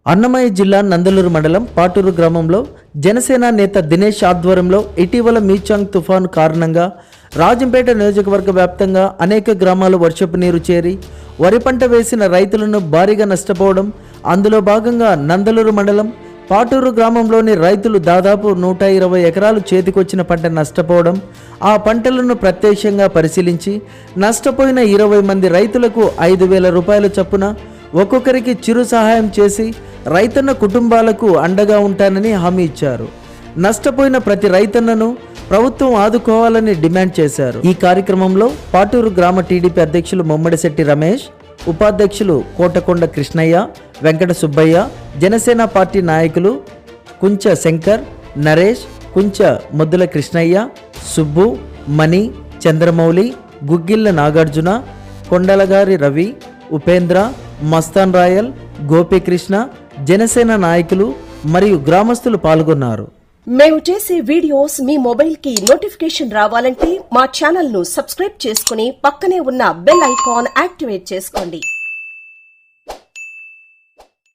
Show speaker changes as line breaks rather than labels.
అన్నమయ్య జిల్లా నందలూరు మండలం పాటూరు గ్రామంలో జనసేన నేత దినేష్ ఆధ్వర్యంలో ఇటీవల మీచాంగ్ తుఫాను కారణంగా రాజంపేట నియోజకవర్గ వ్యాప్తంగా అనేక గ్రామాలు వర్షపు నీరు చేరి వరి పంట వేసిన రైతులను భారీగా నష్టపోవడం, అందులో భాగంగా నందలూరు మండలం పాటూరు గ్రామంలోని రైతులు దాదాపు 120 ఎకరాలు చేతికొచ్చిన పంట నష్టపోవడం, ఆ పంటలను ప్రత్యక్షంగా పరిశీలించి నష్టపోయిన 20 మంది రైతులకు 5,000 రూపాయల చొప్పున ఒక్కొక్కరికి చిరు సహాయం చేసి రైతన్న కుటుంబాలకు అండగా ఉంటానని హామీ ఇచ్చారు. నష్టపోయిన ప్రతి రైతన్నను ప్రభుత్వం ఆదుకోవాలని డిమాండ్ చేశారు. ఈ కార్యక్రమంలో పాటూరు గ్రామ టీడీపీ అధ్యక్షులు ముమ్మడిశెట్టి రమేష్, ఉపాధ్యక్షులు కోటకొండ కృష్ణయ్య, వెంకట సుబ్బయ్య, జనసేన పార్టీ నాయకులు కుంచ శంకర్, నరేష్, కుంచ ముద్దుల కృష్ణయ్య, సుబ్బు, మణి, చంద్రమౌళి, గుగ్గిళ్ళ నాగార్జున, కొండలగారి రవి, ఉపేంద్ర, మస్తాన్ రాయల్, గోపీకృష్ణ, జనసేన నాయకులు మరియు గ్రామస్తులు పాల్గొన్నారు.
మేము చేసే వీడియోస్ మీ మొబైల్ కి నోటిఫికేషన్ రావాలంటే మా ఛానల్ ను సబ్స్క్రైబ్ చేసుకుని పక్కనే ఉన్న బెల్ ఐకాన్ యాక్టివేట్ చేసుకోండి.